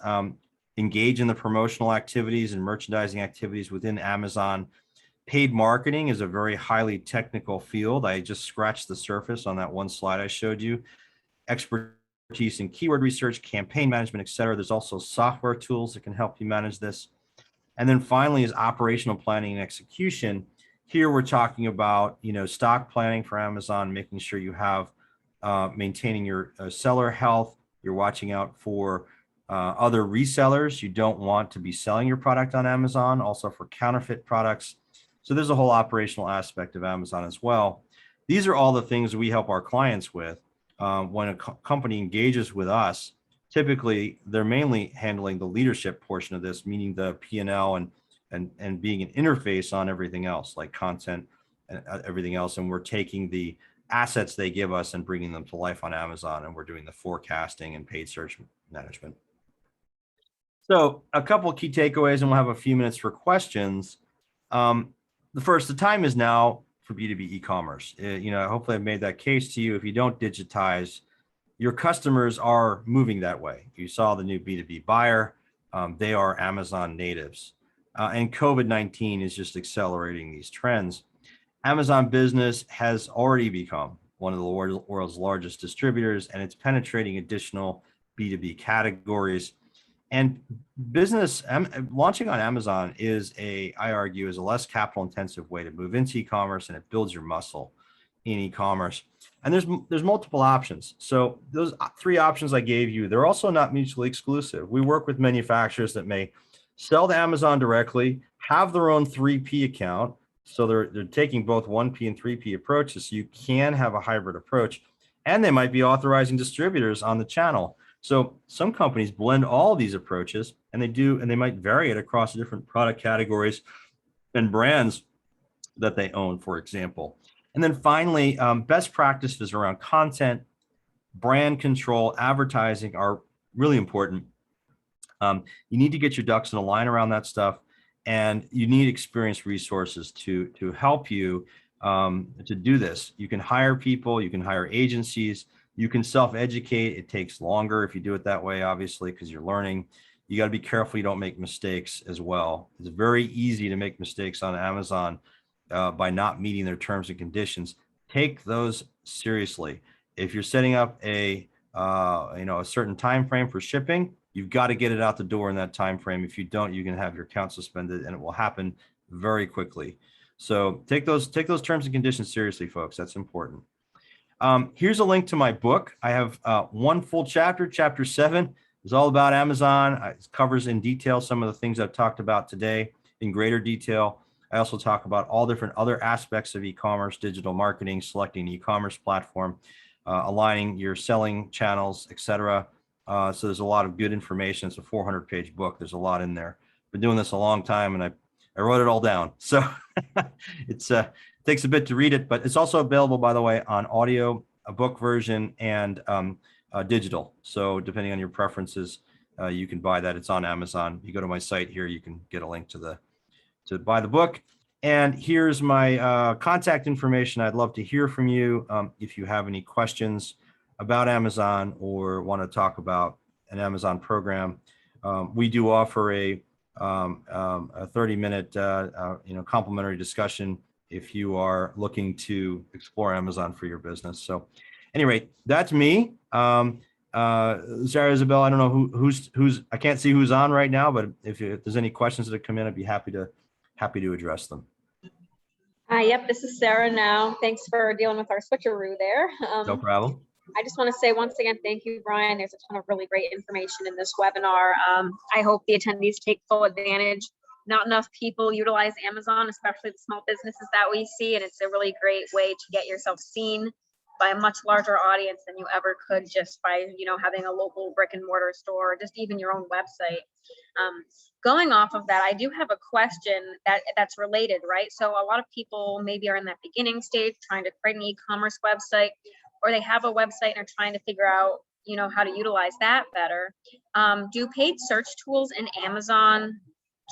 engage in the promotional activities and merchandising activities within Amazon. Paid marketing is a very highly technical field. I just scratched the surface on that one slide I showed you. Expertise in keyword research, campaign management, et cetera. There's also software tools that can help you manage this. And then finally is operational planning and execution. Here we're talking about, stock planning for Amazon, making sure you have maintaining your seller health. You're watching out for other resellers. You don't want to be selling your product on Amazon, also for counterfeit products. So there's a whole operational aspect of Amazon as well. These are all the things we help our clients with. When a company engages with us, typically they're mainly handling the leadership portion of this, meaning the P&L and being an interface on everything else, like content and everything else. And we're taking the assets they give us and bringing them to life on Amazon, and we're doing the forecasting and paid search management. So a couple of key takeaways, and we'll have a few minutes for questions. The time is now for B2B e-commerce. Hopefully I've made that case to you. If you don't digitize, your customers are moving that way. You saw the new B2B buyer. They are Amazon natives. And COVID-19 is just accelerating these trends. Amazon Business has already become one of the world's largest distributors, and it's penetrating additional B2B categories. And business launching on Amazon I argue, is a less capital intensive way to move into e-commerce, and it builds your muscle in e-commerce. And there's multiple options. So those three options I gave you, they're also not mutually exclusive. We work with manufacturers that may sell to Amazon directly, have their own 3P account. So they're taking both 1P and 3P approaches. So you can have a hybrid approach, and they might be authorizing distributors on the channel. So some companies blend all these approaches, and they might vary it across different product categories and brands that they own, for example. And then finally, best practices around content, brand control, advertising are really important. You need to get your ducks in a line around that stuff, and you need experienced resources to help you to do this. You can hire people, you can hire agencies, you can self-educate. It takes longer if you do it that way, obviously, because you're learning. You got to be careful you don't make mistakes as well. It's very easy to make mistakes on Amazon by not meeting their terms and conditions. Take those seriously. If you're setting up a certain time frame for shipping, you've got to get it out the door in that time frame. If you don't, you can have your account suspended, and it will happen very quickly. So take those terms and conditions seriously, folks. That's important. Here's a link to my book. I have one full chapter. Chapter 7 is all about Amazon. It covers in detail some of the things I've talked about today in greater detail. I also talk about all different other aspects of e-commerce, digital marketing, selecting an e-commerce platform, aligning your selling channels, etc. So there's a lot of good information. It's a 400-page book. There's a lot in there. Been doing this a long time, and I wrote it all down. So it takes a bit to read it, but it's also available, by the way, on audio, a book version, and digital. So depending on your preferences, you can buy that. It's on Amazon. You go to my site here, you can get a link to buy the book. And here's my contact information. I'd love to hear from you if you have any questions about Amazon or want to talk about an Amazon program. We do offer a 30-minute complimentary discussion if you are looking to explore Amazon for your business. So, at any rate, that's me. Sarah, Isabel, I don't know who's I can't see who's on right now, but if there's any questions that have come in, I'd be happy to address them. Yep, this is Sarah now. Thanks for dealing with our switcheroo there. No problem. I just want to say once again, thank you, Brian. There's a ton of really great information in this webinar. I hope the attendees take full advantage. Not enough people utilize Amazon, especially the small businesses that we see, and it's a really great way to get yourself seen by a much larger audience than you ever could just by, having a local brick and mortar store, or just even your own website. Going off of that, I do have a question that's related, right? So a lot of people maybe are in that beginning stage trying to create an e-commerce website, or they have a website and are trying to figure out, how to utilize that better. Do paid search tools in Amazon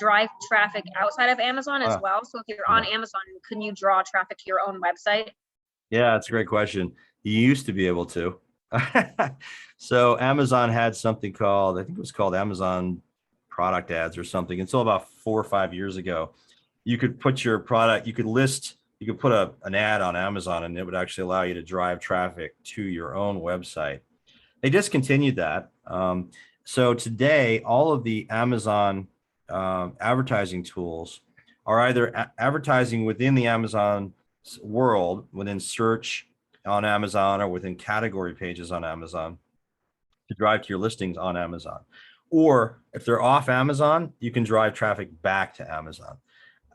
drive traffic outside of Amazon as well? So if you're on Amazon, can you draw traffic to your own website? Yeah, that's a great question. You used to be able to. So Amazon had something called, I think it was called Amazon product ads or something. Until about 4 or 5 years ago, you could put your product, you could put an ad on Amazon, and it would actually allow you to drive traffic to your own website. They discontinued that. So today, all of the Amazon advertising tools are either advertising within the Amazon world, within search on Amazon, or within category pages on Amazon to drive to your listings on Amazon. Or if they're off Amazon, you can drive traffic back to Amazon.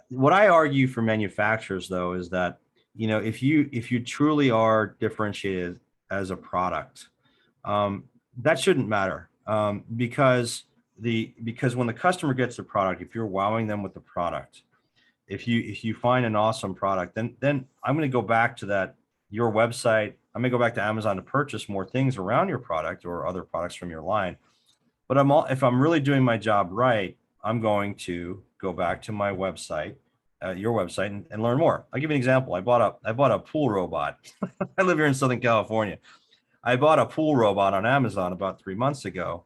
What I argue for manufacturers, though, is that, if you truly are differentiated as a product, that shouldn't matter, because when the customer gets the product, if you're wowing them with the product, if you find an awesome product, then I'm going to go back to your website. I'm going to go back to Amazon to purchase more things around your product or other products from your line. But if I'm really doing my job right, I'm going to go back to my website, your website, and learn more. I'll give you an example. I bought a pool robot. I live here in Southern California. I bought a pool robot on Amazon about 3 months ago,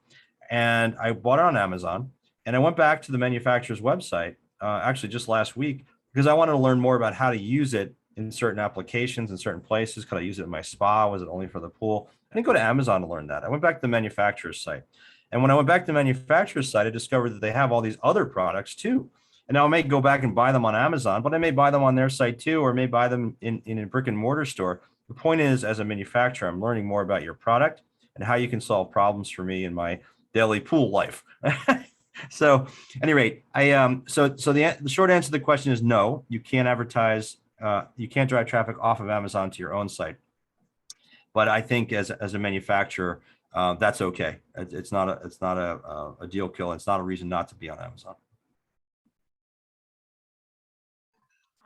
and I bought it on Amazon. And I went back to the manufacturer's website, actually just last week, because I wanted to learn more about how to use it in certain applications in certain places. Could I use it in my spa? Was it only for the pool? I didn't go to Amazon to learn that. I went back to the manufacturer's site. And when I went back to the manufacturer's site, I discovered that they have all these other products too. And now I may go back and buy them on Amazon, but I may buy them on their site too, or may buy them in a brick and mortar store. The point is, as a manufacturer, I'm learning more about your product and how you can solve problems for me in my daily pool life. So, at any rate, so the short answer to the question is no. You can't advertise. You can't drive traffic off of Amazon to your own site. But I think as a manufacturer, that's okay. It's not a deal killer. It's not a reason not to be on Amazon.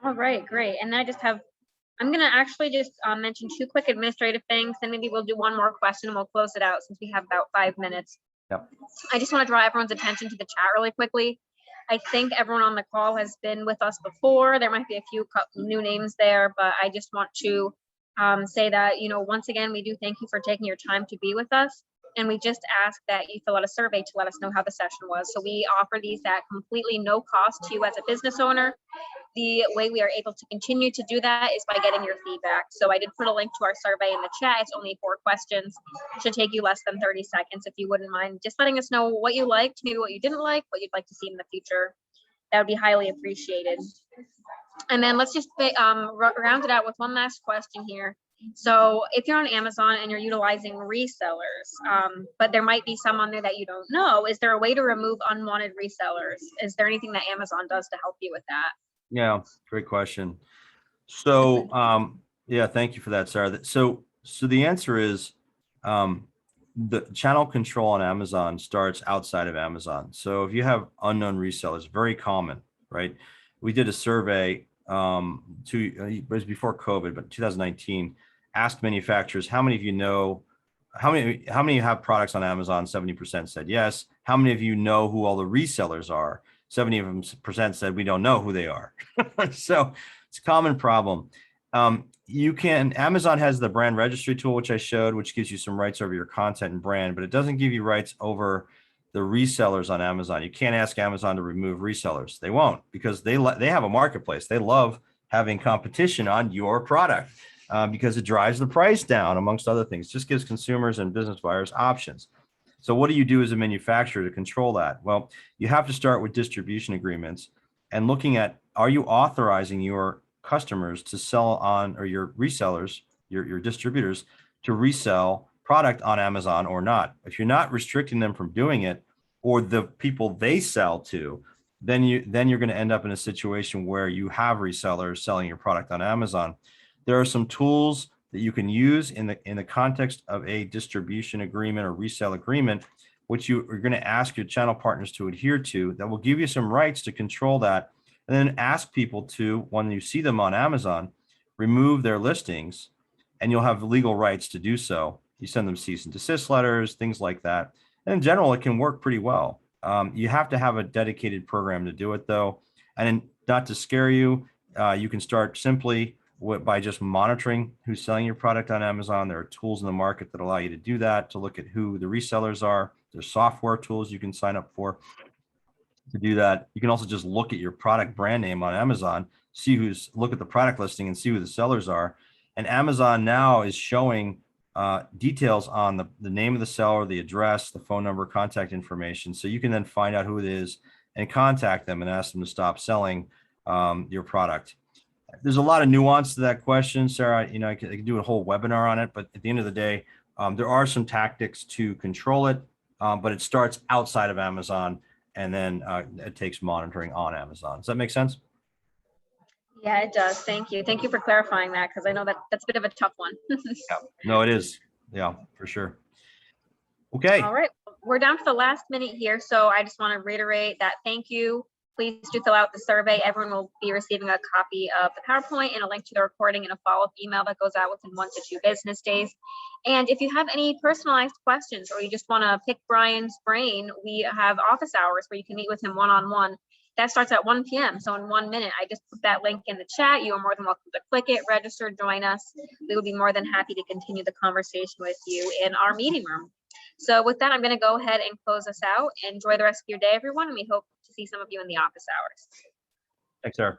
All right, great. And I'm going to actually just mention 2 quick administrative things, and maybe we'll do one more question and we'll close it out since we have about 5 minutes. Yep. I just want to draw everyone's attention to the chat really quickly. I think everyone on the call has been with us before. There might be a few new names there, but I just want to say that, once again, we do thank you for taking your time to be with us. And we just ask that you fill out a survey to let us know how the session was. So we offer these at completely no cost to you as a business owner. The way we are able to continue to do that is by getting your feedback. So I did put a link to our survey in the chat. It's only 4 questions. It should take you less than 30 seconds if you wouldn't mind just letting us know what you liked, maybe what you didn't like, what you'd like to see in the future. That would be highly appreciated. And then let's just round it out with one last question here. So if you're on Amazon and you're utilizing resellers, but there might be some on there that you don't know, is there a way to remove unwanted resellers? Is there anything that Amazon does to help you with that? Yeah, great question. So, yeah, thank you for that, Sarah. So the answer is the channel control on Amazon starts outside of Amazon. So if you have unknown resellers, very common, right? We did a survey it was before COVID, but 2019, asked manufacturers, how many of you know, how many have products on Amazon? 70% said yes. How many of you know who all the resellers are? 70% said we don't know who they are. So it's a common problem. Amazon has the brand registry tool, which I showed, which gives you some rights over your content and brand, but it doesn't give you rights over the resellers on Amazon. You can't ask Amazon to remove resellers. They won't, because they have a marketplace. They love having competition on your product because it drives the price down, amongst other things. Just gives consumers and business buyers options. So what do you do as a manufacturer to control that? Well, you have to start with distribution agreements and looking at, are you authorizing your customers to sell on, or your resellers, your distributors, to resell product on Amazon or not? If you're not restricting them from doing it, or the people they sell to, then you're going to end up in a situation where you have resellers selling your product on Amazon. There are some tools that you can use in the context of a distribution agreement or resale agreement, which you are going to ask your channel partners to adhere to, that will give you some rights to control that. And then ask people to, when you see them on Amazon, remove their listings, and you'll have legal rights to do so. You send them cease and desist letters, things like that. And in general, it can work pretty well. You have to have a dedicated program to do it, though. And not to scare you, you can start simply by just monitoring who's selling your product on Amazon. There are tools in the market that allow you to do that, to look at who the resellers are. There's software tools you can sign up for to do that. You can also just look at your product brand name on Amazon, look at the product listing and see who the sellers are. And Amazon now is showing details on the name of the seller, the address, the phone number, contact information. So you can then find out who it is and contact them and ask them to stop selling your product. There's a lot of nuance to that question, Sarah. I can do a whole webinar on it, but at the end of the day, there are some tactics to control it, but it starts outside of Amazon, and then it takes monitoring on Amazon. Does that make sense? Yeah, it does. Thank you. Thank you for clarifying that, because I know that's a bit of a tough one. Yeah. No, it is. Yeah, for sure. Okay. All right. We're down to the last minute here, so I just want to reiterate that thank you. Please do fill out the survey. Everyone will be receiving a copy of the PowerPoint and a link to the recording and a follow-up email that goes out within 1 to 2 business days. And if you have any personalized questions, or you just want to pick Brian's brain, we have office hours where you can meet with him one-on-one. That starts at 1 p.m. So in 1 minute, I just put that link in the chat. You are more than welcome to click it, register, join us. We would be more than happy to continue the conversation with you in our meeting room. So with that, I'm going to go ahead and close us out. Enjoy the rest of your day, everyone. And we hope to see some of you in the office hours. Thanks, Sarah.